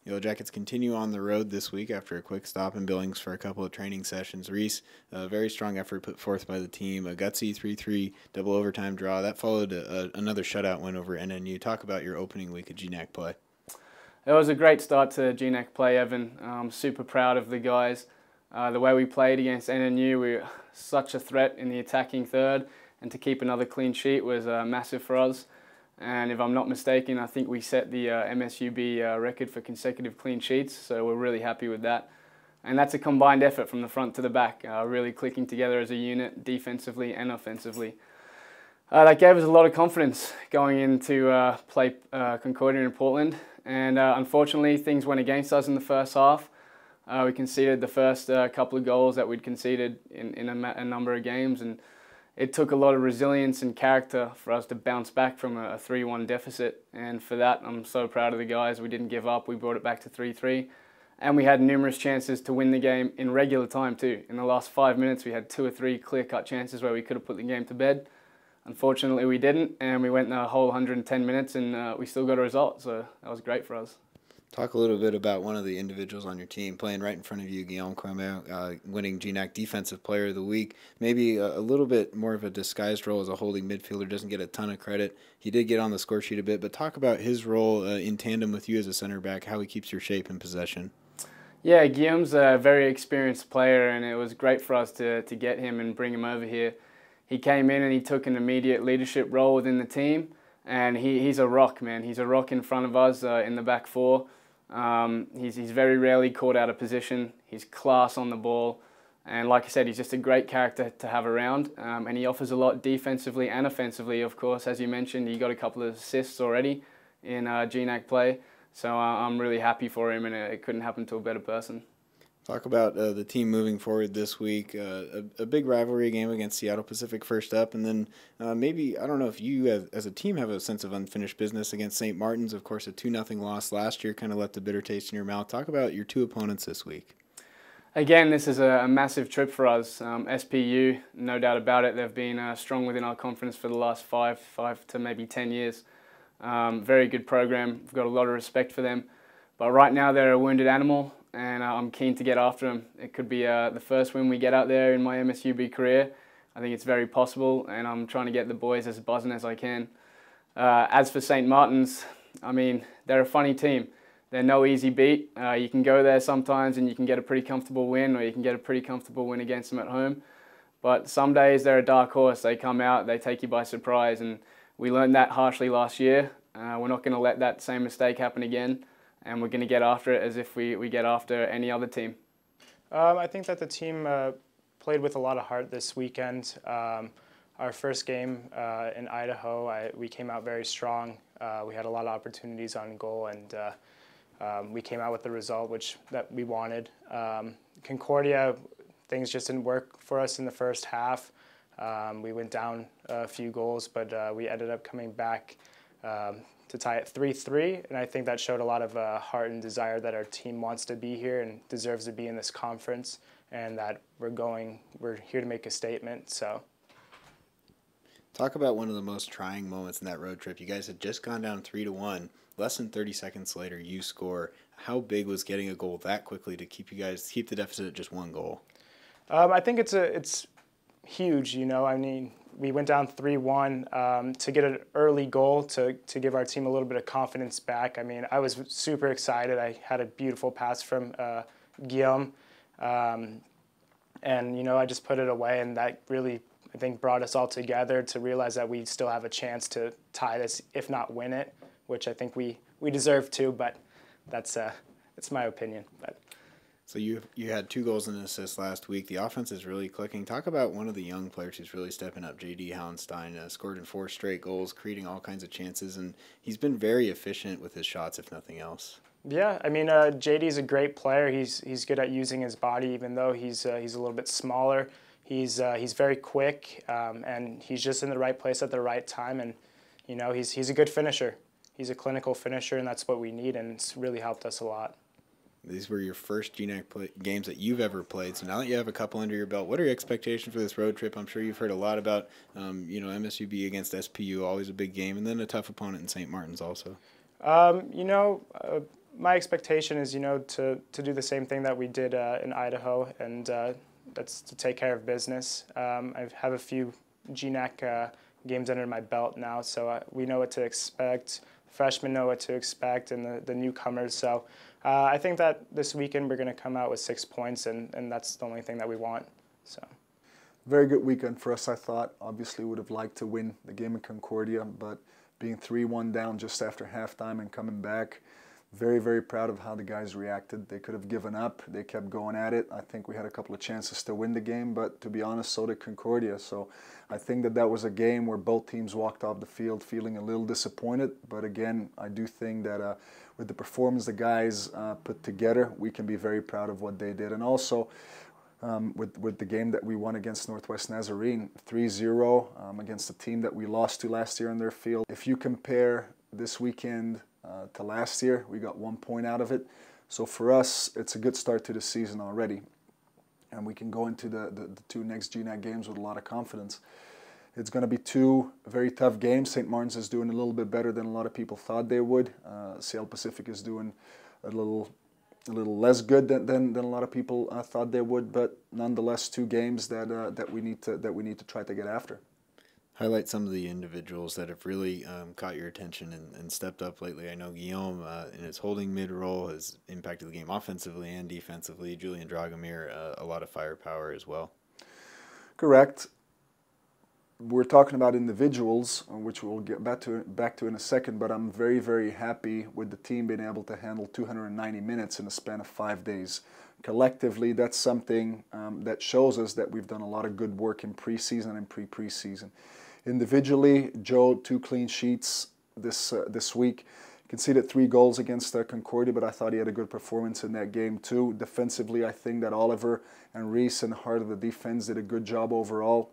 Yellow Jackets continue on the road this week after a quick stop in Billings for a couple of training sessions. Reese, a very strong effort put forth by the team, a gutsy 3-3 double overtime draw. That followed another shutout win over NNU. Talk about your opening week of GNAC play. It was a great start to GNAC play, Evan. I'm super proud of the guys. The way we played against NNU, we were such a threat in the attacking third, and to keep another clean sheet was massive for us. And if I'm not mistaken, I think we set the MSUB record for consecutive clean sheets, so we're really happy with that. And that's a combined effort from the front to the back, really clicking together as a unit, defensively and offensively. That gave us a lot of confidence going into play Concordia in Portland, and unfortunately things went against us in the first half. We conceded the first couple of goals that we'd conceded in a number of games, and it took a lot of resilience and character for us to bounce back from a 3-1 deficit, and for that I'm so proud of the guys. We didn't give up, we brought it back to 3-3, and we had numerous chances to win the game in regular time too. In the last 5 minutes we had 2 or 3 clear-cut chances where we could have put the game to bed. Unfortunately we didn't, and we went the whole 110 minutes and we still got a result, so that was great for us. Talk a little bit about one of the individuals on your team playing right in front of you, Guillaume Quemer, winning GNAC Defensive Player of the Week. Maybe a little bit more of a disguised role as a holding midfielder, doesn't get a ton of credit. He did get on the score sheet a bit, but talk about his role in tandem with you as a center back, how he keeps your shape and possession. Yeah, Guillaume's a very experienced player, and it was great for us to get him and bring him over here. He came in and he took an immediate leadership role within the team, and he's a rock, man. He's a rock in front of us in the back four. He's very rarely caught out of position. He's class on the ball, and like I said, he's just a great character to have around, and he offers a lot defensively and offensively. Of course, as you mentioned, he got a couple of assists already in GNAC play, so I'm really happy for him, and it couldn't happen to a better person. Talk about the team moving forward this week. A big rivalry game against Seattle Pacific first up, and then maybe, I don't know if you as a team have a sense of unfinished business against St. Martin's. Of course, a 2-0 loss last year kind of left a bitter taste in your mouth. Talk about your 2 opponents this week. Again, this is a massive trip for us. SPU, no doubt about it, they've been strong within our conference for the last 5 to maybe 10 years. Very good program. We've got a lot of respect for them. But right now they're a wounded animal, and I'm keen to get after them. It could be the first win we get out there in my MSUB career. I think it's very possible, and I'm trying to get the boys as buzzing as I can. As for St. Martin's, I mean, they're a funny team. They're no easy beat. You can go there sometimes and you can get a pretty comfortable win, or you can get a pretty comfortable win against them at home. But some days they're a dark horse. They come out, they take you by surprise, and we learned that harshly last year. We're not going to let that same mistake happen again, and we're going to get after it as if we get after any other team. I think that the team played with a lot of heart this weekend. Our first game in Idaho, we came out very strong. We had a lot of opportunities on goal, and we came out with the result that we wanted. Concordia, things just didn't work for us in the first half. We went down a few goals, but we ended up coming back to tie it 3-3, and I think that showed a lot of heart and desire that our team wants to be here and deserves to be in this conference, and that we're here to make a statement. So, talk about one of the most trying moments in that road trip. You guys had just gone down 3-1. Less than 30 seconds later, you score. How big was getting a goal that quickly to keep the deficit at just 1 goal? I think it's huge. You know, I mean, we went down 3-1 to get an early goal to give our team a little bit of confidence back. I mean, I was super excited. I had a beautiful pass from Guillaume, and you know, I just put it away, and that really, I think, brought us all together to realize that we still have a chance to tie this, if not win it, which I think we deserve to, but that's my opinion. But so you had 2 goals and an assist last week. The offense is really clicking. Talk about one of the young players who's really stepping up, J.D. Hauenstein, scored in 4 straight goals, creating all kinds of chances, and he's been very efficient with his shots, if nothing else. Yeah, I mean, J.D.'s a great player. He's good at using his body, even though he's a little bit smaller. He's very quick, and he's just in the right place at the right time, and you know, he's a good finisher. He's a clinical finisher, and that's what we need, and it's really helped us a lot. These were your first GNAC games that you've ever played, so now that you have a couple under your belt, what are your expectations for this road trip? I'm sure you've heard a lot about, you know, MSUB against SPU, always a big game, and then a tough opponent in St. Martin's also. You know, my expectation is, to do the same thing that we did in Idaho, and that's to take care of business. I have a few GNAC games under my belt now, so we know what to expect. Freshmen know what to expect, and the newcomers. So I think that this weekend we're going to come out with 6 points, and that's the only thing that we want. So. Very good weekend for us, I thought. Obviously would have liked to win the game in Concordia, but being 3-1 down just after halftime and coming back, very, very proud of how the guys reacted. They could have given up. They kept going at it. I think we had a couple of chances to win the game, but to be honest, so did Concordia. So I think that was a game where both teams walked off the field feeling a little disappointed. But again, I do think that with the performance the guys put together, we can be very proud of what they did. And also, with the game that we won against Northwest Nazarene, 3-0 against a team that we lost to last year on their field. If you compare this weekend to last year, we got 1 point out of it. So for us, it's a good start to the season already. And we can go into the 2 next GNAC games with a lot of confidence. It's going to be 2 very tough games. St. Martin's is doing a little bit better than a lot of people thought they would. Seattle Pacific is doing a little less good than a lot of people thought they would, but nonetheless 2 games that we need to try to get after. Highlight some of the individuals that have really caught your attention and stepped up lately. I know Guillaume, in his holding mid role, has impacted the game offensively and defensively. Julian Dragomir, a lot of firepower as well. Correct. We're talking about individuals, which we'll get back to in a second, but I'm very, very happy with the team being able to handle 290 minutes in the span of 5 days. Collectively, that's something that shows us that we've done a lot of good work in preseason and pre-preseason. Individually, Joe, 2 clean sheets this week. Conceded 3 goals against Concordia, but I thought he had a good performance in that game too. Defensively, I think that Oliver and Reese and the heart of the defense did a good job overall.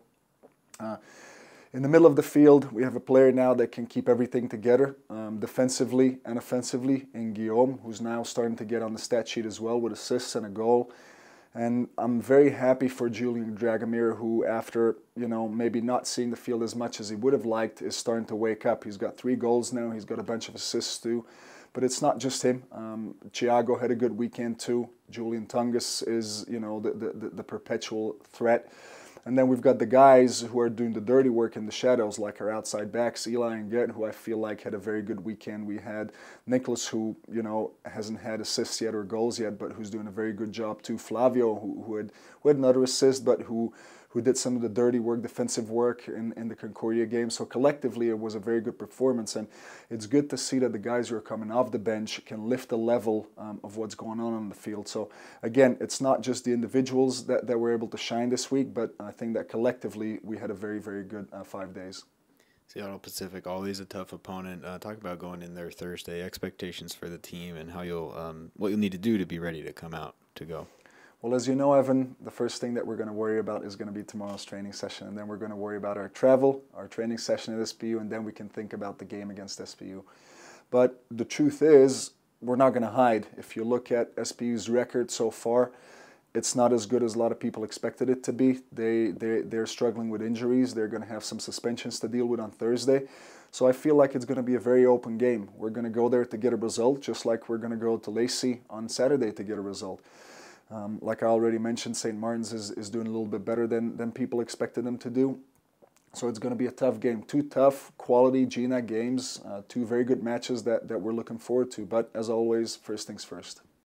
In the middle of the field, we have a player now that can keep everything together, defensively and offensively, in Guillaume, who's now starting to get on the stat sheet as well with assists and a goal. And I'm very happy for Julian Dragomir, who after, maybe not seeing the field as much as he would have liked, is starting to wake up. He's got 3 goals now. He's got a bunch of assists too. But it's not just him. Thiago had a good weekend too. Julian Tungus is, the perpetual threat. And then we've got the guys who are doing the dirty work in the shadows, like our outside backs, Eli and Gert, who I feel like had a very good weekend. We had Nicholas, who, hasn't had assists yet or goals yet, but who's doing a very good job too. Flavio, who had another assist, but who did some of the dirty work, defensive work in the Concordia game. So collectively, it was a very good performance. And it's good to see that the guys who are coming off the bench can lift the level of what's going on the field. So again, it's not just the individuals that were able to shine this week, but I think that collectively we had a very, very good 5 days. Seattle Pacific, always a tough opponent. Talk about going in there Thursday, expectations for the team and how what you'll need to do to be ready to come out to go. Well, as you know, Evan, the first thing that we're going to worry about is going to be tomorrow's training session, and then we're going to worry about our travel, our training session at SPU, and then we can think about the game against SPU. But the truth is, we're not going to hide. If you look at SPU's record so far, it's not as good as a lot of people expected it to be. They're struggling with injuries. They're going to have some suspensions to deal with on Thursday. So I feel like it's going to be a very open game. We're going to go there to get a result, just like we're going to go to Lacey on Saturday to get a result. Like I already mentioned, St. Martin's is doing a little bit better than people expected them to do. So it's going to be a tough game. 2 tough, quality GNAC games, 2 very good matches that we're looking forward to. But as always, first things first.